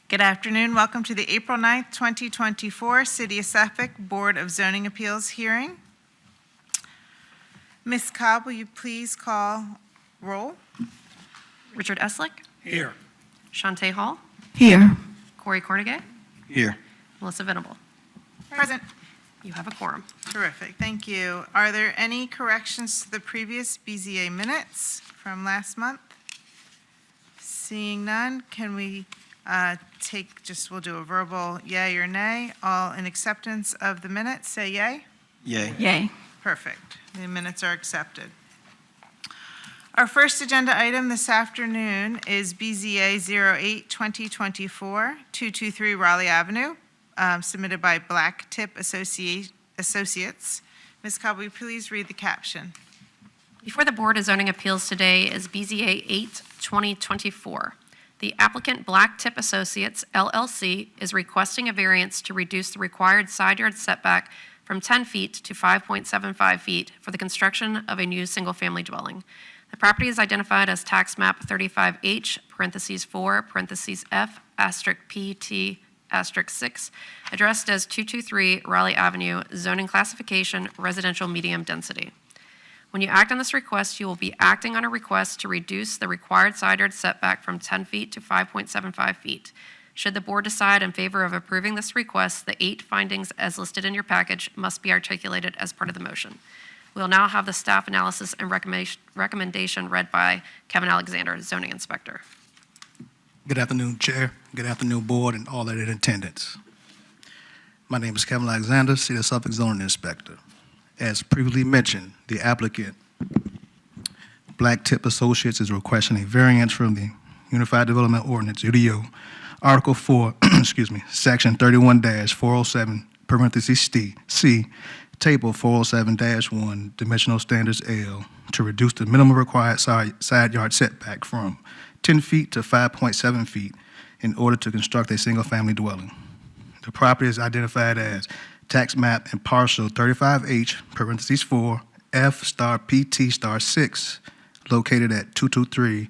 Good afternoon. Welcome to the April 9th, 2024 City of Suffolk Board of Zoning Appeals hearing. Ms. Cobb, will you please call roll? Richard Eslick, Here. Shantae Hall, Here. Corey Cornegay, Here. Melissa Venable. Present. You have a quorum. Terrific. Thank you. Are there any corrections to the previous BZA minutes from last month? Seeing none, can we we'll do a verbal yay or nay. All in acceptance of the minutes, say yay. Yay. Yay. Perfect. The minutes are accepted. Our first agenda item this afternoon is BZA 08-2024, 223 Raleigh Avenue, submitted by Black Tip Associates. Ms. Cobb, will you please read the caption? Before the Board of Zoning Appeals today is BZA 8-2024. The applicant Black Tip Associates, LLC, is requesting a variance to reduce the required side yard setback from 10 feet to 5.75 feet for the construction of a new single-family dwelling. The property is identified as tax map 35H, parentheses 4, parentheses F, asterisk PT, asterisk 6, addressed as 223 Raleigh Avenue, zoning classification, residential medium density. When you act on this request, you will be acting on a request to reduce the required side yard setback from 10 feet to 5.75 feet. Should the board decide in favor of approving this request, the 8 findings as listed in your package must be articulated as part of the motion. We'll now have the staff analysis and recommendation read by Kevin Alexander, zoning inspector. Good afternoon, Chair. Good afternoon, Board, and all that in attendance. My name is Kevin Alexander, City of Suffolk zoning inspector. As previously mentioned, the applicant, Black Tip Associates, is requesting a variance from the Unified Development Ordinance, UDO, Article 4, Section 31-407, parentheses C, Table 407-1, Dimensional Standards L, to reduce the minimum required side yard setback from 10 feet to 5.7 feet in order to construct a single-family dwelling. The property is identified as tax map and parcel 35H, parentheses 4, F star PT star 6, located at 223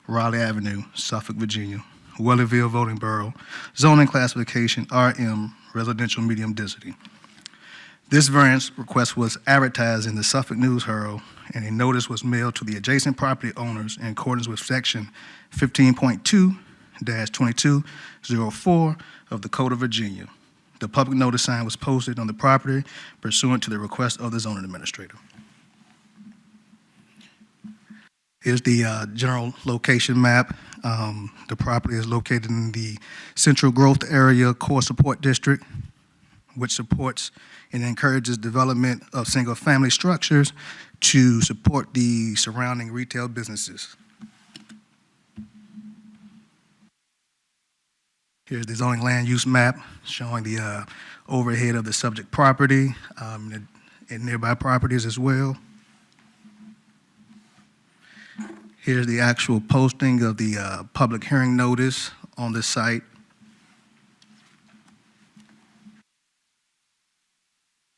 Raleigh Avenue, Suffolk, Virginia, Wellerville voting borough, zoning classification RM, residential medium density. This variance request was advertised in the Suffolk News Herald, and a notice was mailed to the adjacent property owners in accordance with Section 15.2-2204 of the Code of Virginia. The public notice sign was posted on the property pursuant to the request of the zoning administrator. Here's the general location map. The property is located in the Central Growth Area Core Support District, which supports and encourages development of single-family structures to support the surrounding retail businesses. Here's the zoning land use map showing the overhead of the subject property and nearby properties as well. Here's the actual posting of the public hearing notice on the site.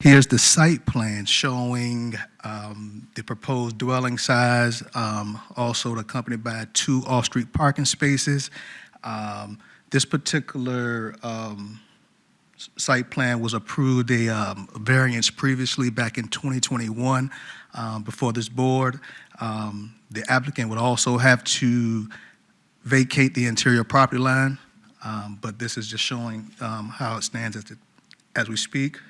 Here's the site plan showing the proposed dwelling size, also accompanied by 2 off-street parking spaces. This particular site plan was approved a variance previously back in 2021 before this board. The applicant would also have to vacate the interior property line, but this is just showing how it stands as we speak.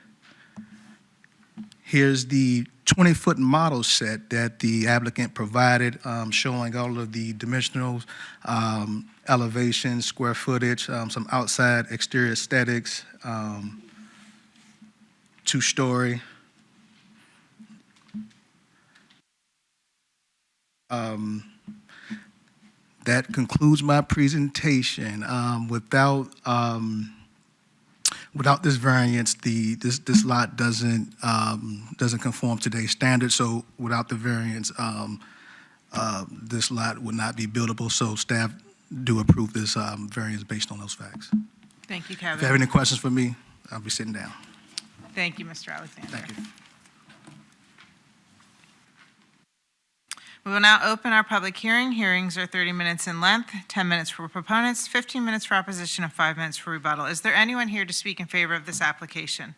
Here's the 20-foot model set that the applicant provided, showing all of the dimensional elevation, square footage, some outside exterior aesthetics, 2-story. That concludes my presentation. Without this variance, this lot doesn't conform to today's standards. So without the variance, this lot would not be buildable. So staff do approve this variance based on those facts. Thank you, Kevin. If you have any questions for me, I'll be sitting down. Thank you, Mr. Alexander. Thank you. We will now open our public hearing. Hearings are 30 minutes in length, 10 minutes for proponents, 15 minutes for opposition, and 5 minutes for rebuttal. Is there anyone here to speak in favor of this application?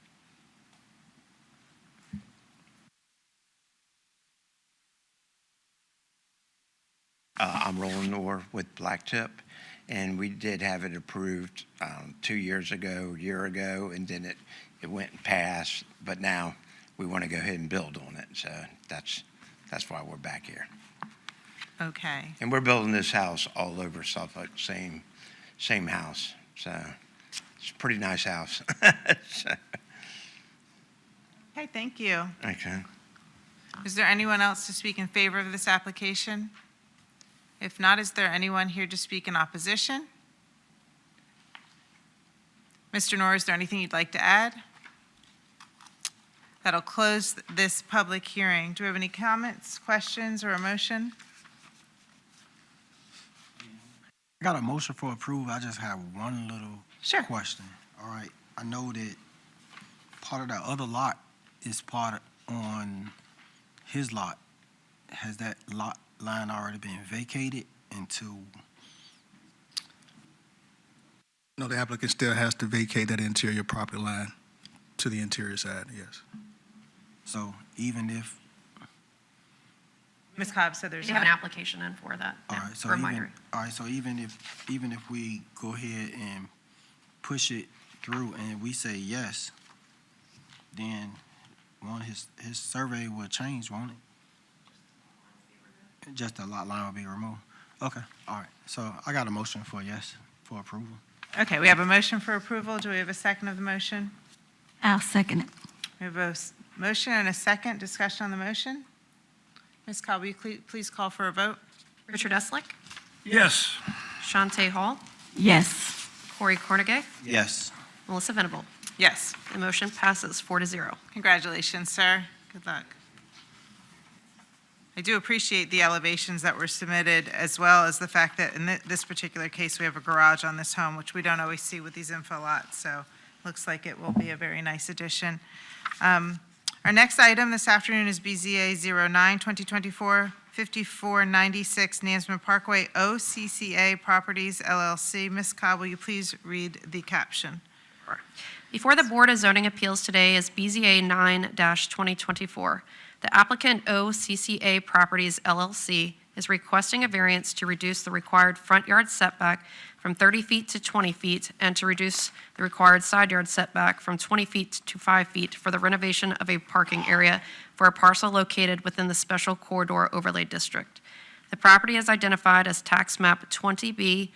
I'm Roland Orr with Blacktip, and we did have it approved 2 years ago, a year ago, and then it went and passed, but now we want to go ahead and build on it, so that's why we're back here. Okay. And we're building this house all over Suffolk, same house, so it's a pretty nice house. So, Okay, thank you. okay. Is there anyone else to speak in favor of this application? If not, is there anyone here to speak in opposition? Mr. Knorr, is there anything you'd like to add? That'll close this public hearing. Do we have any comments, questions, or a motion? I got a motion for approval. I just have one little question. All right, I know that part of that other lot is part on his lot. Has that lot line already been vacated into? No, the applicant still has to vacate that interior property line to the interior side, yes. So even if, Ms. Cobb said there's You have an not. application in for that. all yeah, right, so for a even, minor. all right, so even if we go ahead and push it through and we say yes, then his survey will change, won't it? Just the lot line will be removed. Okay, all right. So I got a motion for yes, for approval. Okay, we have a motion for approval. Do we have a second of the motion? I'll second it. We have a motion and a second. Discussion on the motion? Ms. Cobb, will you please call for a vote? Richard Eslick, Yes. Shantae Hall, Yes. Corey Cornegay, Yes. Melissa Venable. Yes. The motion passes 4-0. Congratulations, sir. Good luck. I do appreciate the elevations that were submitted, as well as the fact that in this particular case, we have a garage on this home, which we don't always see with these info lots, so looks like it will be a very nice addition. Our next item this afternoon is BZA 09-2024, 5496 Nansman Parkway, OCCA Properties LLC. Ms. Cobb, will you please read the caption? Before the Board of Zoning Appeals today is BZA 9-2024. The applicant OCCA Properties LLC is requesting a variance to reduce the required front yard setback from 30 feet to 20 feet and to reduce the required side yard setback from 20 feet to 5 feet for the renovation of a parking area for a parcel located within the Special Corridor Overlay District. The property is identified as tax map 20B, *B,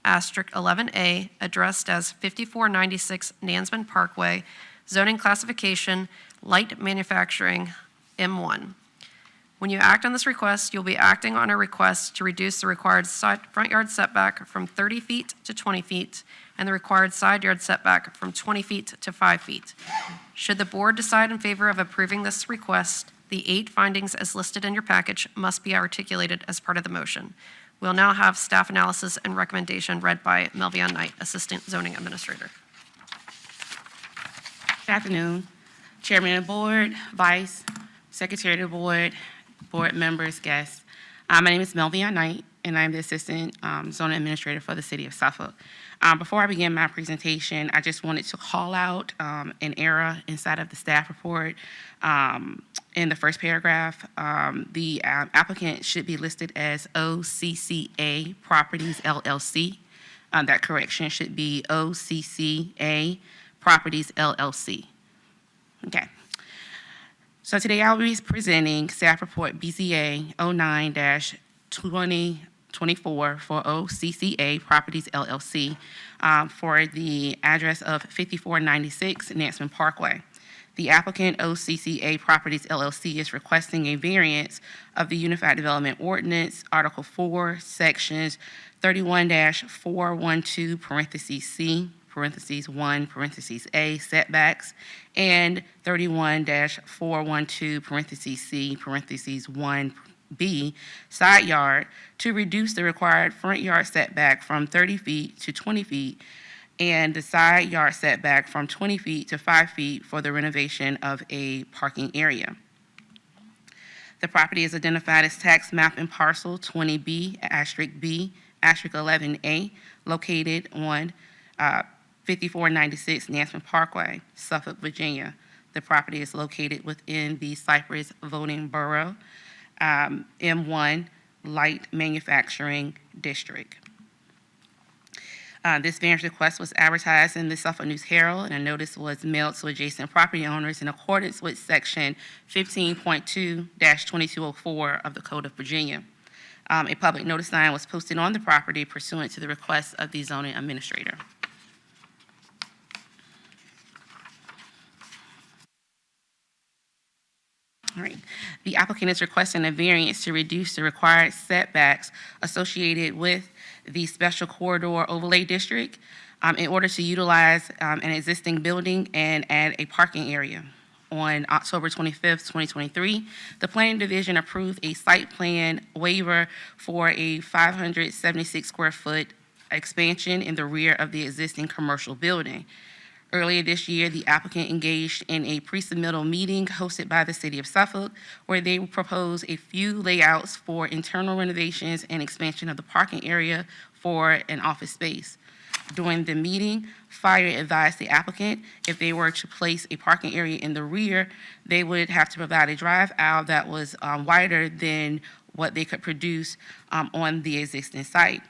*11A, addressed as 5496 Nansman Parkway, zoning classification, light manufacturing, M1. When you act on this request, you'll be acting on a request to reduce the required front yard setback from 30 feet to 20 feet and the required side yard setback from 20 feet to 5 feet. Should the board decide in favor of approving this request, the 8 findings as listed in your package must be articulated as part of the motion. We'll now have staff analysis and recommendation read by Melvion Knight, Assistant Zoning Administrator. Good afternoon, Chairman of the Board, Vice, Secretary of the Board, Board members, guests. My name is Melvion Knight, and I'm the Assistant Zoning Administrator for the City of Suffolk. Before I begin my presentation, I just wanted to call out an error inside of the staff report. In the first paragraph, the applicant should be listed as OCCA Properties LLC. That correction should be OCCA Properties LLC. Okay. So today I'll be presenting staff report BZA 09-2024 for OCCA Properties LLC for the address of 5496 Nansman Parkway. The applicant, OCCA Properties LLC, is requesting a variance of the Unified Development Ordinance, Article 4, Sections 31-412, parentheses C, parentheses 1, parentheses A, setbacks, and 31-412, parentheses C, parentheses 1B, side yard, to reduce the required front yard setback from 30 feet to 20 feet and the side yard setback from 20 feet to 5 feet for the renovation of a parking area. The property is identified as tax map and parcel 20B, B, 11A, located on 5496 Nansemond Parkway, Suffolk, Virginia. The property is located within the Cypress voting borough, M1 Light Manufacturing District. This variance request was advertised in the Suffolk News Herald, and a notice was mailed to adjacent property owners in accordance with Section 15.2-2204 of the Code of Virginia. A public notice sign was posted on the property pursuant to the request of the zoning administrator. All right. The applicant is requesting a variance to reduce the required setbacks associated with the Special Corridor Overlay District in order to utilize an existing building and add a parking area. On October 25th, 2023, the Planning Division approved a site plan waiver for a 576 square foot expansion in the rear of the existing commercial building. Earlier this year, the applicant engaged in a pre-submittal meeting hosted by the City of Suffolk, where they proposed a few layouts for internal renovations and expansion of the parking area for an office space. During the meeting, Fire advised the applicant if they were to place a parking area in the rear, they would have to provide a drive aisle that was wider than what they could produce on the existing site.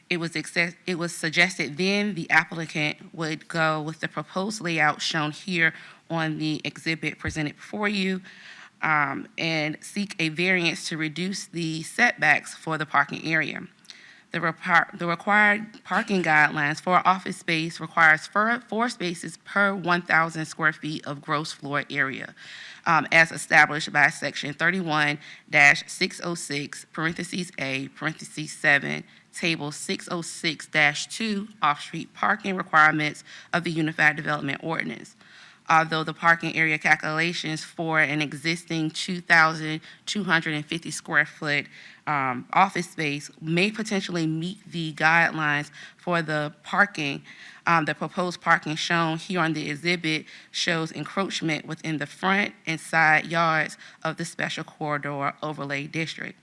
It was suggested then the applicant would go with the proposed layout shown here on the exhibit presented before you and seek a variance to reduce the setbacks for the parking area. The required parking guidelines for office space requires 4 spaces per 1,000 square feet of gross floor area, as established by Section 31-606, parentheses A, parentheses 7, Table 606-2, off-street parking requirements of the Unified Development Ordinance. Although the parking area calculations for an existing 2,250 square foot office space may potentially meet the guidelines for the parking, the proposed parking shown here on the exhibit shows encroachment within the front and side yards of the Special Corridor Overlay District.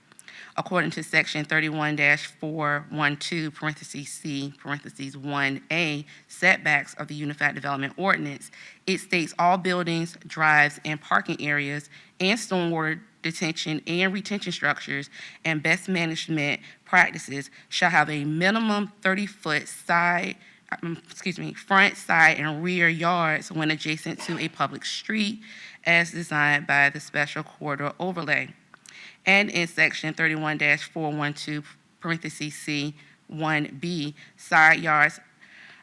According to Section 31-412, parentheses C, parentheses 1A, setbacks of the Unified Development Ordinance, it states all buildings, drives, and parking areas, and stormwater detention and retention structures and best management practices shall have a minimum 30-foot front, side, and rear yards when adjacent to a public street as designed by the Special Corridor Overlay. And in Section 31-412, parentheses C, 1B, side yards,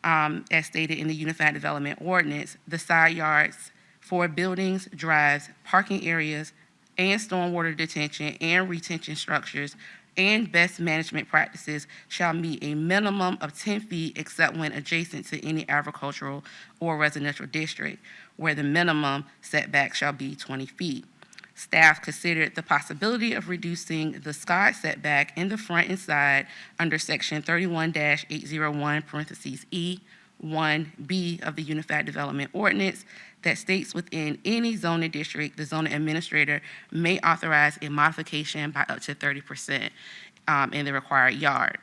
as stated in the Unified Development Ordinance, the side yards for buildings, drives, parking areas, and stormwater detention and retention structures and best management practices shall meet a minimum of 10 feet except when adjacent to any agricultural or residential district, where the minimum setback shall be 20 feet. Staff considered the possibility of reducing the side setback in the front and side under Section 31-801, parentheses E, 1B of the Unified Development Ordinance that states within any zoning district, the zoning administrator may authorize a modification by up to 30% in the required yard.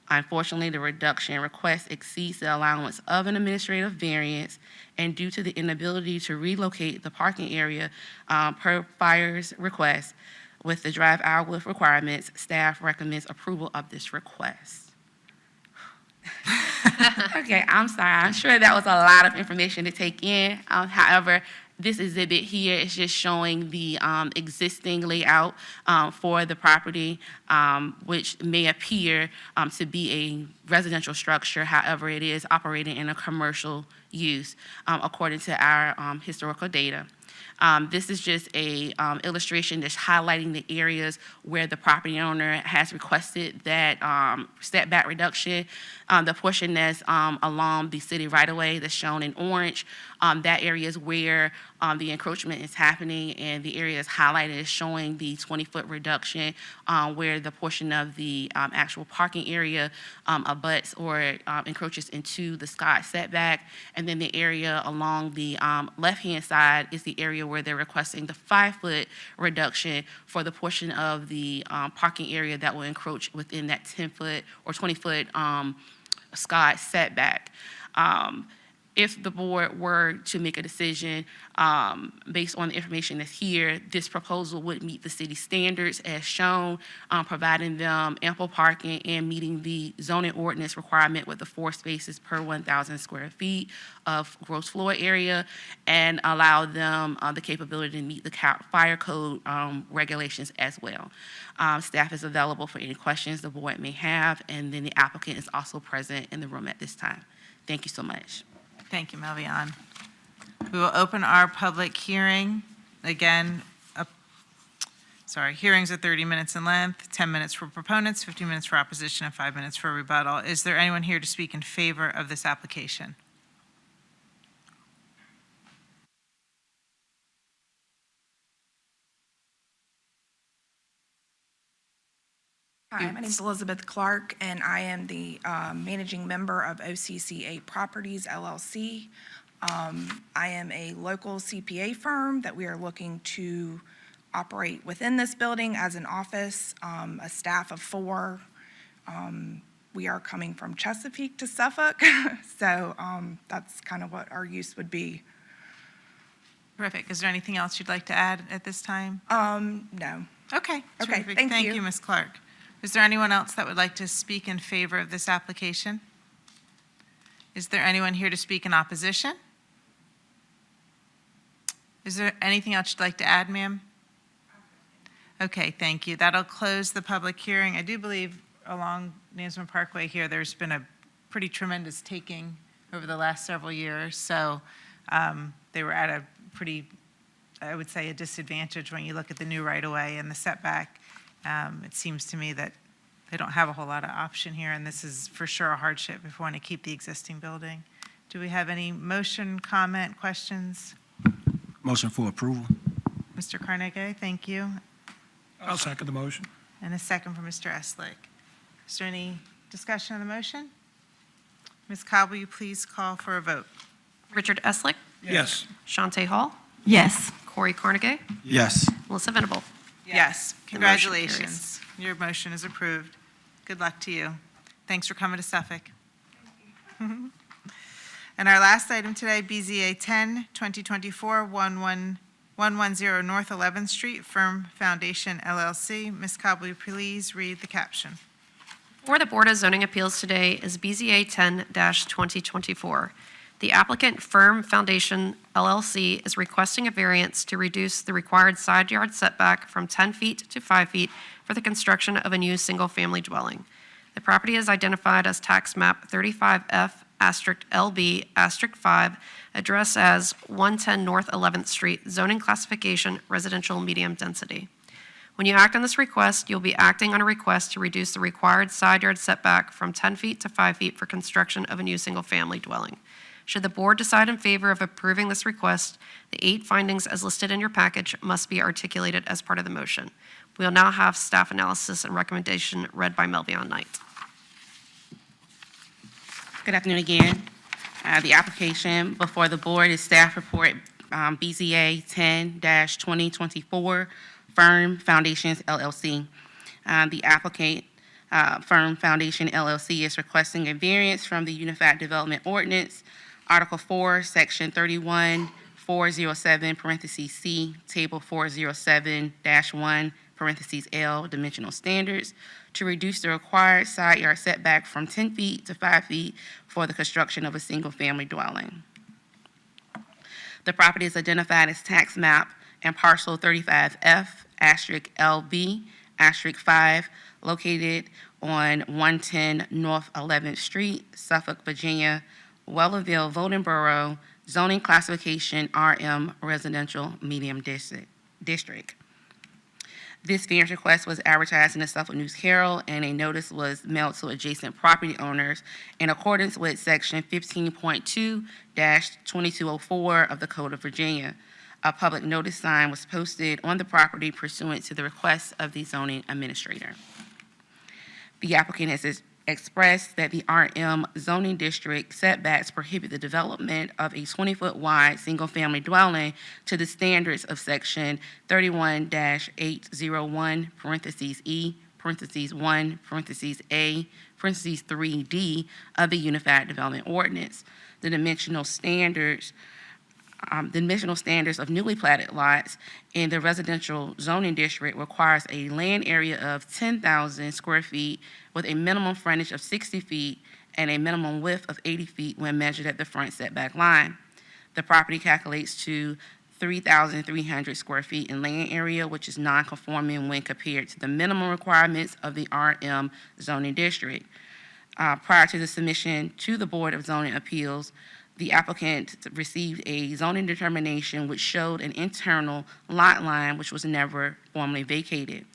Unfortunately, the reduction request exceeds the allowance of an administrative variance, and due to the inability to relocate the parking area per Fire's request with the drive aisle width requirements, staff recommends approval of this request. Okay, I'm sorry. I'm sure that was a lot of information to take in. However, this exhibit here is just showing the existing layout for the property, which may appear to be a residential structure. However, it is operating in a commercial use according to our historical data. This is just a illustration that's highlighting the areas where the property owner has requested that setback reduction. The portion that's along the city right-of-way that's shown in orange, that area is where the encroachment is happening, and the area that's highlighted is showing the 20-foot reduction where the portion of the actual parking area abuts or encroaches into the side setback. And then the area along the left-hand side is the area area where they're requesting the 5-foot reduction for the portion of the parking area that will encroach within that 10-foot or 20-foot Scott setback. If the board were to make a decision based on the information that's here, this proposal would meet the city standards as shown, providing them ample parking and meeting the zoning ordinance requirement with the 4 spaces per 1,000 square feet of gross floor area, and allow them the capability to meet the fire code regulations as well. Staff is available for any questions the board may have, and then the applicant is also present in the room at this time. Thank you so much. Thank you, Melvian. We will open our public hearing. Again, hearings are 30 minutes in length, 10 minutes for proponents, 15 minutes for opposition, and 5 minutes for rebuttal. Is there anyone here to speak in favor of this application? Hi, my name is Elizabeth Clark, and I am the managing member of OCC8 Properties, LLC. I am a local CPA firm that we are looking to operate within this building as an office, a staff of 4. We are coming from Chesapeake to Suffolk, so that's kind of what our use would be. Terrific. Is there anything else you'd like to add at this time? No. Okay. Okay, Terrific. thank Thank you. you, Ms. Clark. Is there anyone else that would like to speak in favor of this application? Is there anyone here to speak in opposition? Is there anything else you'd like to add, ma'am? Okay, thank you. That'll close the public hearing. I do believe along Namesman Parkway here, there's been a pretty tremendous taking over the last several years. So they were at a pretty, I would say, a disadvantage when you look at the new right-of-way and the setback. It seems to me that they don't have a whole lot of option here, and this is for sure a hardship if we want to keep the existing building. Do we have any motion, comment, questions? Motion for approval. Mr. Carnegie, thank you. I'll second the motion. And a second for Mr. Eslick. Is there any discussion on the motion? Ms. Cobb, will you please call for a vote? Richard Eslick, Yes. Shantae Hall, Yes. Corey Carnegie, Yes. Melissa Venable. Yes. The motion Congratulations. Your motion is approved. Good luck to you. Thanks for coming to Suffolk. And our last item today, BZA 10-2024-110 North 11th Street, Firm Foundation LLC. Ms. Cobb, will you please read the caption? Before the Board of Zoning Appeals today is BZA 10-2024. The applicant, Firm Foundation LLC, is requesting a variance to reduce the required side yard setback from 10 feet to 5 feet for the construction of a new single-family dwelling. The property is identified as tax map 35F*LB*5, address as 110 North 11th Street, zoning classification residential medium density. When you act on this request, you'll be acting on a request to reduce the required side yard setback from 10 feet to 5 feet for construction of a new single-family dwelling. Should the board decide in favor of approving this request, the 8 findings as listed in your package must be articulated as part of the motion. We will now have staff analysis and recommendation read by Melvian Knight. Good afternoon again. The application before the board is staff report BZA 10-2024, Firm Foundations LLC. The applicant, Firm Foundation LLC, is requesting a variance from the Unified Development Ordinance, Article 4, Section 31-407, parentheses C, Table 407-1, parentheses L, dimensional standards, to reduce the required side yard setback from 10 feet to 5 feet for the construction of a single-family dwelling. The property is identified as tax map and parcel 35F*LB*5, located on 110 North 11th Street, Suffolk, Virginia, Wellerville voting borough, zoning classification RM residential medium district. This variance request was advertised in the Suffolk News Herald, and a notice was mailed to adjacent property owners in accordance with Section 15.2-2204 of the Code of Virginia. A public notice sign was posted on the property pursuant to the request of the zoning administrator. The applicant expressed that the RM zoning district setbacks prohibit the development of a 20-foot wide single-family dwelling to the standards of Section 31-801, parentheses E, parentheses 1, parentheses A, parentheses 3D of the Unified Development Ordinance. The dimensional standards of newly platted lots in the residential zoning district requires a land area of 10,000 square feet with a minimum frontage of 60 feet and a minimum width of 80 feet when measured at the front setback line. The property calculates to 3,300 square feet in land area, which is non-conforming when compared to the minimum requirements of the RM zoning district. Prior to the submission to the Board of Zoning Appeals, the applicant received a zoning determination which showed an internal lot line which was never formally vacated.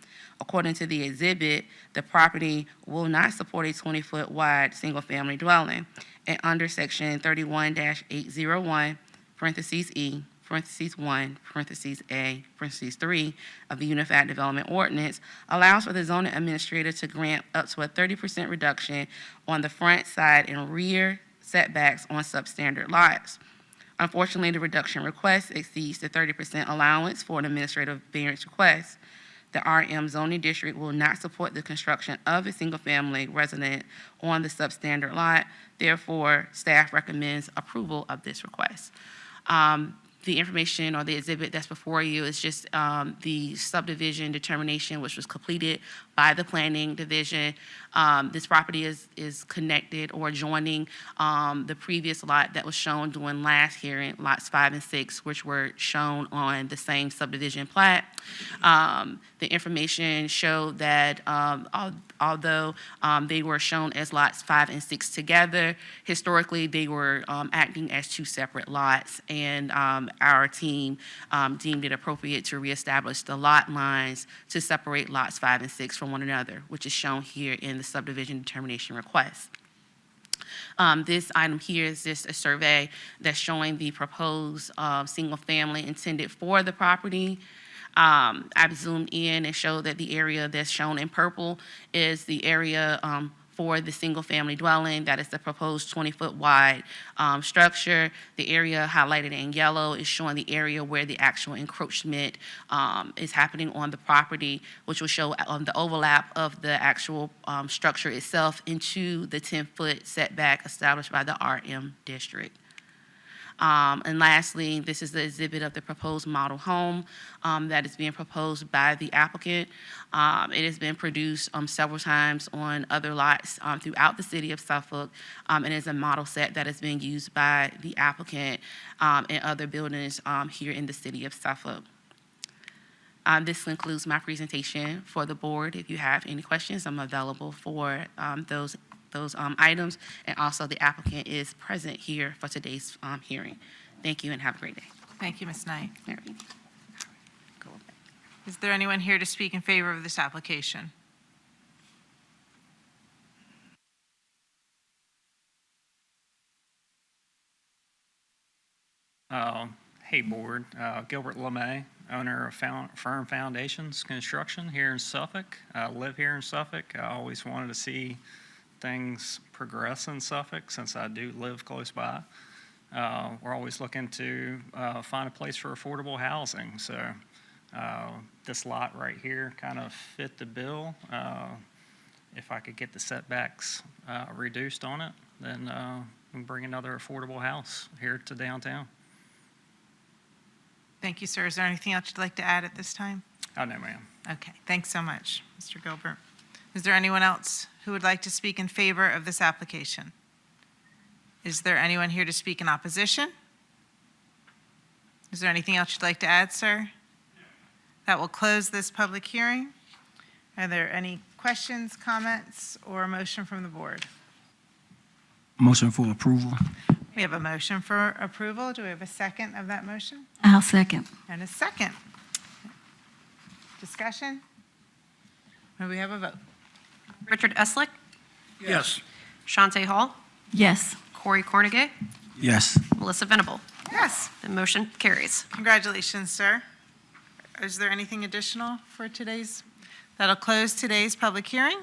According to the exhibit, the property will not support a 20-foot wide single-family dwelling. And under Section 31-801, parentheses E, parentheses 1, parentheses A, parentheses 3 of the Unified Development Ordinance allows for the zoning administrator to grant up to a 30% reduction on the front, side, and rear setbacks on substandard lots. Unfortunately, the reduction request exceeds the 30% allowance for an administrative variance request. The RM zoning district will not support the construction of a single-family residence on the substandard lot. Therefore, staff recommends approval of this request. The information or the exhibit that's before you is just the subdivision determination which was completed by the planning division. This property is connected or adjoining the previous lot that was shown during last hearing, lots 5 and 6, which were shown on the same subdivision plat. The information showed that although they were shown as lots 5 and 6 together, historically they were acting as 2 separate lots, and our team deemed it appropriate to reestablish the lot lines to separate lots 5 and 6 from one another, which is shown here in the subdivision determination request. This item here is just a survey that's showing the proposed single family intended for the property. I've zoomed in and showed that the area that's shown in purple is the area for the single-family dwelling. That is the proposed 20-foot wide structure. The area highlighted in yellow is showing the area where the actual encroachment is happening on the property, which will show the overlap of the actual structure itself into the 10-foot setback established by the RM district. And lastly, this is the exhibit of the proposed model home that is being proposed by the applicant. It has been produced several times on other lots throughout the city of Suffolk, and is a model set that is being used by the applicant and other buildings here in the city of Suffolk. This concludes my presentation for the board. If you have any questions, I'm available for those items, and also the applicant is present here for today's hearing. Thank you and have a great day. Thank you, Ms. Knight. All right. Go back. Is there anyone here to speak in favor of this application? Hey, Board. Gilbert LeMay, owner of Firm Foundations Construction here in Suffolk. I live here in Suffolk. I always wanted to see things progress in Suffolk since I do live close by. We're always looking to find a place for affordable housing. So this lot right here kind of fit the bill. If I could get the setbacks reduced on it, then we can bring another affordable house here to downtown. Thank you, sir. Is there anything else you'd like to add at this time? Oh, no, ma'am. Okay, thanks so much, Mr. Gilbert. Is there anyone else who would like to speak in favor of this application? Is there anyone here to speak in opposition? Is there anything else you'd like to add, sir? That will close this public hearing. Are there any questions, comments, or a motion from the board? Motion for approval. We have a motion for approval. Do we have a second of that motion? I'll second. And a second. Discussion? May we have a vote? Richard Eslick, Yes. Shante Hall, Yes. Corey Cornegay, Yes. Melissa Venable. Yes. The motion carries. Congratulations, sir. Is there anything additional for today's? That'll close today's public hearing.